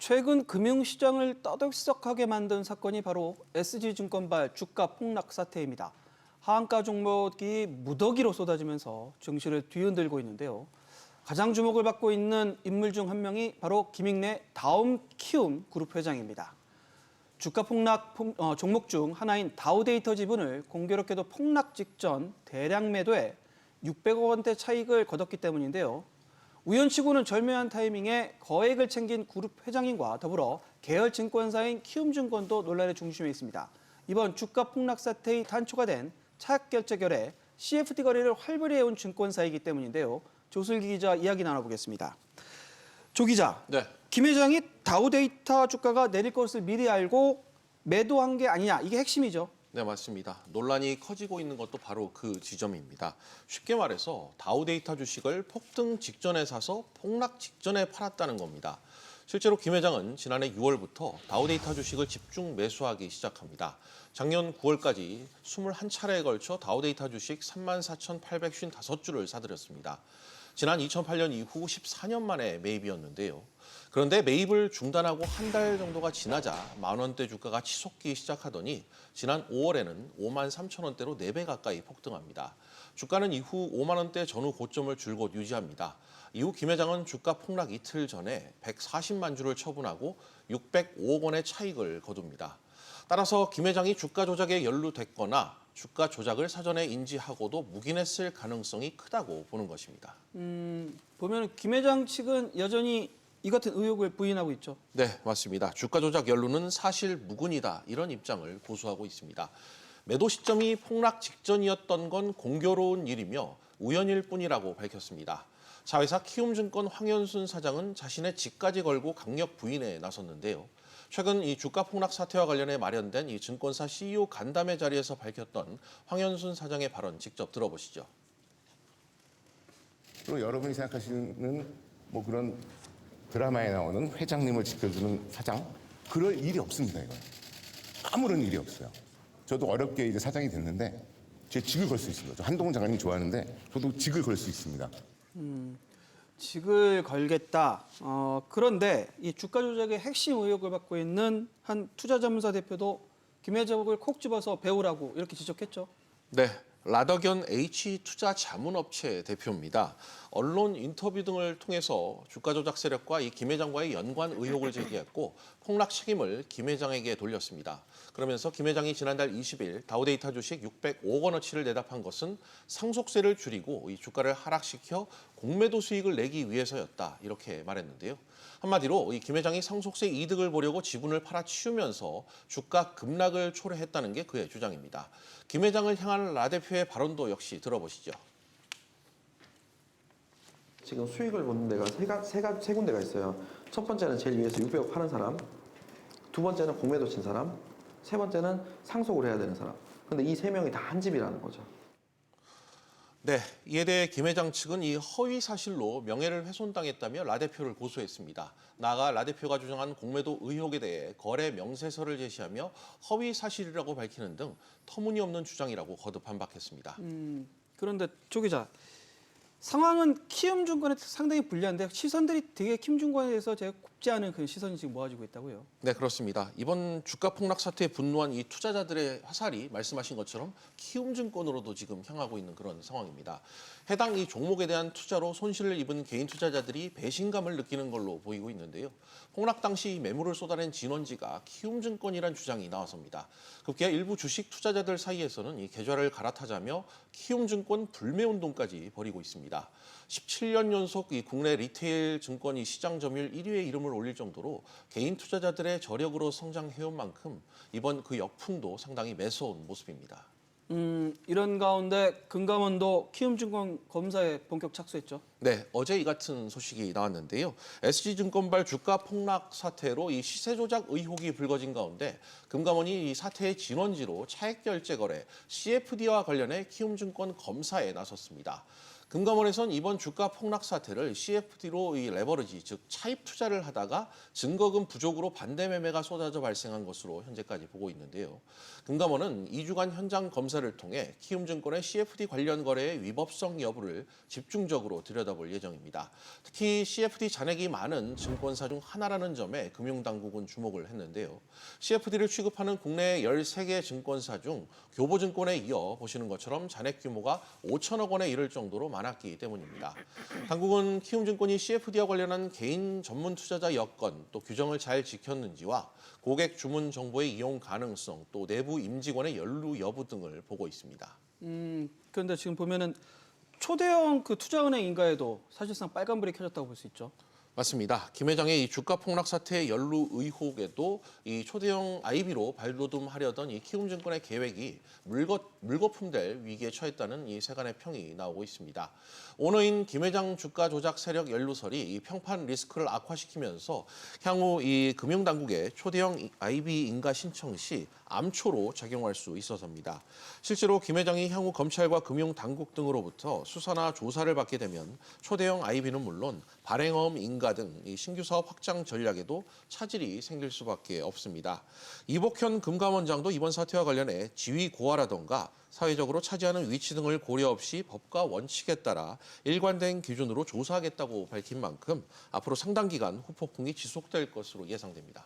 최근 금융시장을 떠들썩하게 만든 사건이 바로 SG증권발 주가 폭락 사태입니다. 하한가 종목이 무더기로 쏟아지면서 증시를 뒤흔들고 있는데요. 가장 주목을 받고 있는 인물 중 한 명이 바로 김익래 다움키움 그룹 회장입니다. 주가 폭락 종목 중 하나인 다우데이터 지분을 공교롭게도 폭락 직전 대량 매도에 600억 원대 차익을 거뒀기 때문인데요. 우연치고는 절묘한 타이밍에 거액을 챙긴 그룹 회장님과 더불어 계열 증권사인 키움증권도 논란의 중심에 있습니다. 이번 주가 폭락 사태의 단초가 된 차익 결제 결에 CFD 거래를 활발히 해온 증권사이기 때문인데요. 조슬기 기자 이야기 나눠보겠습니다. 조 기자, 네. 김 회장이 다우데이터 주가가 내릴 것을 미리 알고 매도한 게 아니냐, 이게 핵심이죠. 네, 맞습니다. 논란이 커지고 있는 것도 바로 그 지점입니다. 쉽게 말해서 다우데이터 주식을 폭등 직전에 사서 폭락 직전에 팔았다는 겁니다. 실제로 김 회장은 지난해 6월부터 다우데이터 주식을 집중 매수하기 시작합니다. 작년 9월까지 21차례에 걸쳐 다우데이터 주식 34,855주를 사들였습니다. 지난 2008년 이후 14년 만에 매입이었는데요. 그런데 매입을 중단하고 한 달 정도가 지나자 만원대 주가가 치솟기 시작하더니 지난 5월에는 5만 3천 원대로 4배 가까이 폭등합니다. 주가는 이후 5만 원대 전후 고점을 줄곧 유지합니다. 이후 김 회장은 주가 폭락 이틀 전에 140만 주를 처분하고 605억 원의 차익을 거둡니다. 따라서 김 회장이 주가 조작에 연루됐거나 주가 조작을 사전에 인지하고도 묵인했을 가능성이 크다고 보는 것입니다. 보면 김 회장 측은 여전히 이 같은 의혹을 부인하고 있죠. 네, 맞습니다. 주가 조작 연루는 사실 무근이다, 이런 입장을 고수하고 있습니다. 매도 시점이 폭락 직전이었던 건 공교로운 일이며 우연일 뿐이라고 밝혔습니다. 자회사 키움증권 황현순 사장은 자신의 직까지 걸고 강력 부인에 나섰는데요. 최근 이 주가 폭락 사태와 관련해 마련된 이 증권사 CEO 간담회 자리에서 밝혔던 황현순 사장의 발언 직접 들어보시죠. 그리고 여러분이 생각하시는 뭐 그런 드라마에 나오는 회장님을 지켜주는 사장, 그럴 일이 없습니다. 이건 아무런 일이 없어요. 저도 어렵게 이제 사장이 됐는데 제 직을 걸 수 있습니다. 저 한동훈 장관님 좋아하는데 저도 직을 걸 수 있습니다. 직을 걸겠다. 그런데 이 주가 조작의 핵심 의혹을 받고 있는 한 투자자문사 대표도 김 회장을 콕 집어서 배우라고 이렇게 지적했죠. 네, 라더견 H투자자문업체 대표입니다. 언론 인터뷰 등을 통해서 주가 조작 세력과 이 김 회장과의 연관 의혹을 제기했고 폭락 책임을 김 회장에게 돌렸습니다. 그러면서 김 회장이 지난달 20일 다우데이터 주식 605억 원어치를 내답한 것은 상속세를 줄이고 이 주가를 하락시켜 공매도 수익을 내기 위해서였다, 이렇게 말했는데요. 한마디로 이 김 회장이 상속세 이득을 보려고 지분을 팔아치우면서 주가 급락을 초래했다는 게 그의 주장입니다. 김 회장을 향한 라 대표의 발언도 역시 들어보시죠. 지금 수익을 보는 데가 세 군데가 있어요. 첫 번째는 제일 위에서 600억 파는 사람, 두 번째는 공매도 친 사람, 세 번째는 상속을 해야 되는 사람. 근데 이 세 명이 다 한 집이라는 거죠. 네, 이에 대해 김 회장 측은 이 허위 사실로 명예를 훼손당했다며 라 대표를 고소했습니다. 나아가 라 대표가 주장한 공매도 의혹에 대해 거래 명세서를 제시하며 허위 사실이라고 밝히는 등 터무니없는 주장이라고 거듭 반박했습니다. 그런데 조 기자, 상황은 키움증권에 상당히 불리한데 시선들이 되게 키움증권에 대해서 제가 곱지 않은 그런 시선이 지금 모아지고 있다고요. 네, 그렇습니다. 이번 주가 폭락 사태에 분노한 이 투자자들의 화살이 말씀하신 것처럼 키움증권으로도 지금 향하고 있는 그런 상황입니다. 해당 이 종목에 대한 투자로 손실을 입은 개인 투자자들이 배신감을 느끼는 걸로 보이고 있는데요. 폭락 당시 매물을 쏟아낸 진원지가 키움증권이란 주장이 나왔습니다. 급기야 일부 주식 투자자들 사이에서는 이 계좌를 갈아타자며 키움증권 불매운동까지 벌이고 있습니다. 17년 연속 이 국내 리테일 증권이 시장 점유율 1위에 이름을 올릴 정도로 개인 투자자들의 저력으로 성장해온 만큼 이번 그 역풍도 상당히 매서운 모습입니다. 이런 가운데 금감원도 키움증권 검사에 본격 착수했죠. 네, 어제 이 같은 소식이 나왔는데요. SG증권발 주가 폭락 사태로 이 시세 조작 의혹이 불거진 가운데 금감원이 이 사태의 진원지로 차액 결제 거래 CFD와 관련해 키움증권 검사에 나섰습니다. 금감원에선 이번 주가 폭락 사태를 CFD로 이 레버리지, 즉 차입 투자를 하다가 증거금 부족으로 반대 매매가 쏟아져 발생한 것으로 현재까지 보고 있는데요. 금감원은 2주간 현장 검사를 통해 키움증권의 CFD 관련 거래의 위법성 여부를 집중적으로 들여다볼 예정입니다. 특히 CFD 잔액이 많은 증권사 중 하나라는 점에 금융당국은 주목을 했는데요. CFD를 취급하는 국내 13개 증권사 중 교보증권에 이어 보시는 것처럼 잔액 규모가 5천억 원에 이를 정도로 많았기 때문입니다. 당국은 키움증권이 CFD와 관련한 개인 전문 투자자 여건 또 규정을 잘 지켰는지와 고객 주문 정보의 이용 가능성 또 내부 임직원의 연루 여부 등을 보고 있습니다. 그런데 지금 보면은 초대형 그 투자은행 인가에도 사실상 빨간불이 켜졌다고 볼 수 있죠. 맞습니다. 김 회장의 이 주가 폭락 사태의 연루 의혹에도 이 초대형 IB로 발돋움하려던 이 키움증권의 계획이 물거품될 위기에 처했다는 이 세간의 평이 나오고 있습니다. 오너인 김 회장 주가 조작 세력 연루설이 이 평판 리스크를 악화시키면서 향후 이 금융당국의 초대형 IB 인가 신청 시 암초로 작용할 수 있어서입니다. 실제로 김 회장이 향후 검찰과 금융당국 등으로부터 수사나 조사를 받게 되면 초대형 IB는 물론 발행어음 인가 등 이 신규 사업 확장 전략에도 차질이 생길 수밖에 없습니다. 이복현 금감원장도 이번 사태와 관련해 지위 고하라던가 사회적으로 차지하는 위치 등을 고려 없이 법과 원칙에 따라 일관된 기준으로 조사하겠다고 밝힌 만큼 앞으로 상당 기간 후폭풍이 지속될 것으로 예상됩니다.